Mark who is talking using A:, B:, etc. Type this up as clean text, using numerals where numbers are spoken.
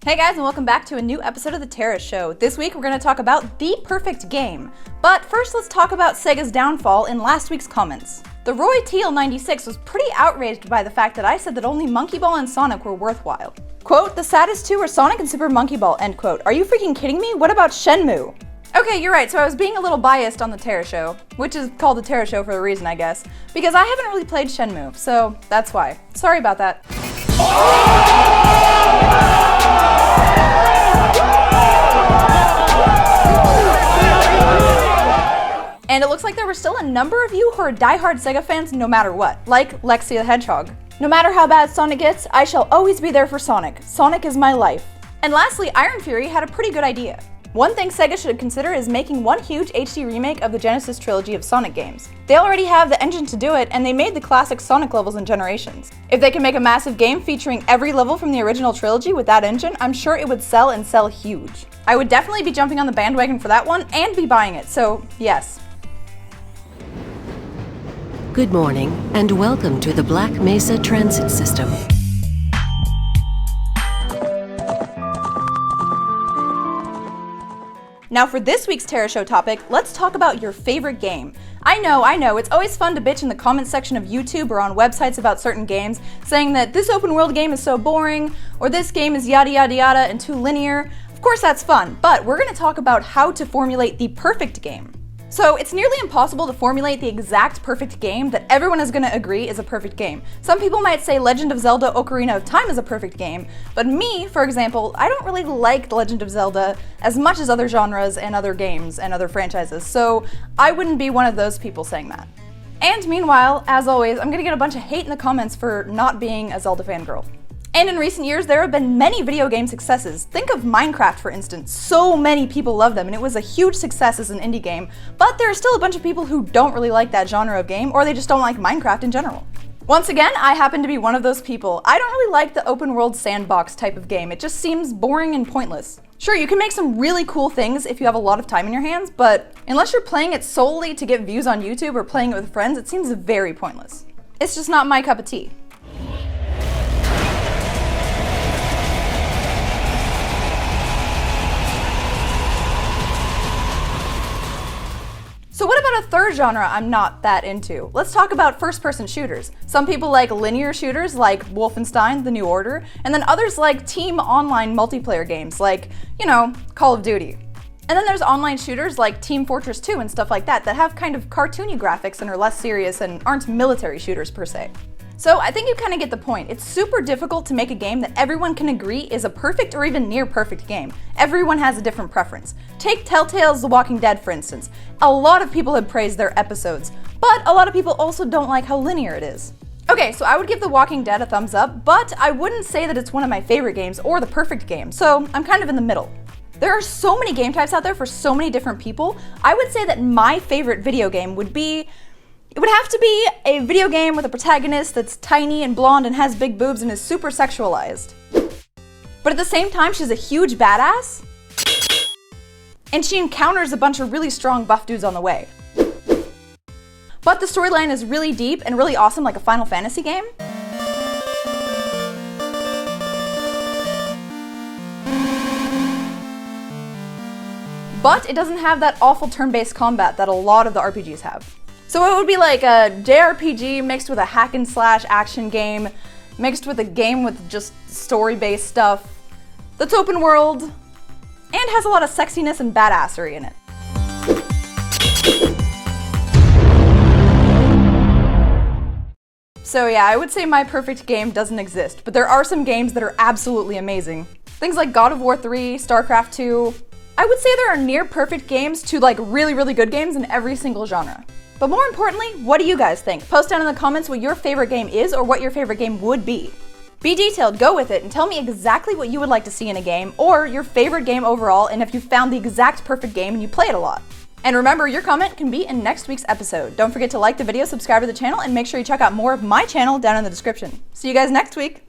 A: Hey guys, and welcome back to a new episode of The Terra Show. This week we're going to talk about the perfect game. But first let's talk about Sega's downfall in last week's comments. The Roy Teal 96 was pretty outraged by the fact that I said that only Monkey Ball and Sonic were worthwhile. Quote, the saddest two are Sonic and Super Monkey Ball, end quote. Are you freaking kidding me? What about Shenmue? Okay, you're right, so I was being a little biased on The Terra Show, which is called The Terra Show for a reason, I guess, because I haven't really played Shenmue, so that's why. Sorry about that. And it looks like there were still a number of you who are diehard Sega fans no matter what, like Lexi the Hedgehog. No matter how bad Sonic gets, I shall always be there for Sonic. Sonic is my life. And lastly, Iron Fury had a pretty good idea. One thing Sega should consider is making one huge HD remake of the Genesis trilogy of Sonic games. They already have the engine to do it, and they made the classic Sonic levels in Generations. If they can make a massive game featuring every level from the original trilogy with that engine, I'm sure it would sell and sell huge. I would definitely be jumping on the bandwagon for that one and be buying it, so yes.
B: Good morning, and welcome to the Black Mesa Transit System.
A: Now for this week's Terra Show topic, let's talk about your favorite game. I know, it's always fun to bitch in the comments section of YouTube or on websites about certain games, saying that this open world game is so boring, or this game is yada yada yada and too linear. Of course that's fun, but we're going to talk about how to formulate the perfect game. So it's nearly impossible to formulate the exact perfect game that everyone is going to agree is a perfect game. Some people might say Legend of Zelda Ocarina of Time is a perfect game, but me, for example, I don't really like The Legend of Zelda as much as other genres and other games and other franchises, so I wouldn't be one of those people saying that. And meanwhile, as always, I'm going to get a bunch of hate in the comments for not being a Zelda fangirl. And in recent years, there have been many video game successes. Think of Minecraft, for instance. So many people love them, and it was a huge success as an indie game, but there are still a bunch of people who don't really like that genre of game, or they just don't like Minecraft in general. Once again, I happen to be one of those people. I don't really like the open world sandbox type of game. It just seems boring and pointless. Sure, you can make some really cool things if you have a lot of time in your hands, but unless you're playing it solely to get views on YouTube or playing it with friends, it seems very pointless. It's just not my cup of tea. So what about a third genre I'm not that into? Let's talk about first-person shooters. Some people like linear shooters like Wolfenstein: The New Order, and then others like team online multiplayer games like, Call of Duty. And then there's online shooters like Team Fortress 2 and stuff like that have kind of cartoony graphics and are less serious and aren't military shooters per se. So I think you kind of get the point. It's super difficult to make a game that everyone can agree is a perfect or even near perfect game. Everyone has a different preference. Take Telltale's The Walking Dead, for instance. A lot of people have praised their episodes, but a lot of people also don't like how linear it is. Okay, so I would give The Walking Dead a thumbs up, but I wouldn't say that it's one of my favorite games or the perfect game, so I'm kind of in the middle. There are so many game types out there for so many different people. I would say that my favorite video game would have to be a video game with a protagonist that's tiny and blonde and has big boobs and is super sexualized. But at the same time, she's a huge badass, and she encounters a bunch of really strong buff dudes on the way. But the storyline is really deep and really awesome, like a Final Fantasy game. But it doesn't have that awful turn-based combat that a lot of the RPGs have. So it would be like a JRPG mixed with a hack and slash action game, mixed with a game with just story-based stuff, that's open world, and has a lot of sexiness and badassery in it. So yeah, I would say my perfect game doesn't exist, but there are some games that are absolutely amazing. Things like God of War 3, StarCraft 2. I would say there are near perfect games to like really, really good games in every single genre. But more importantly, what do you guys think? Post down in the comments what your favorite game is or what your favorite game would be. Be detailed, go with it, and tell me exactly what you would like to see in a game or your favorite game overall and if you found the exact perfect game and you play it a lot. And remember, your comment can be in next week's episode. Don't forget to like the video, subscribe to the channel, and make sure you check out more of my channel down in the description. See you guys next week!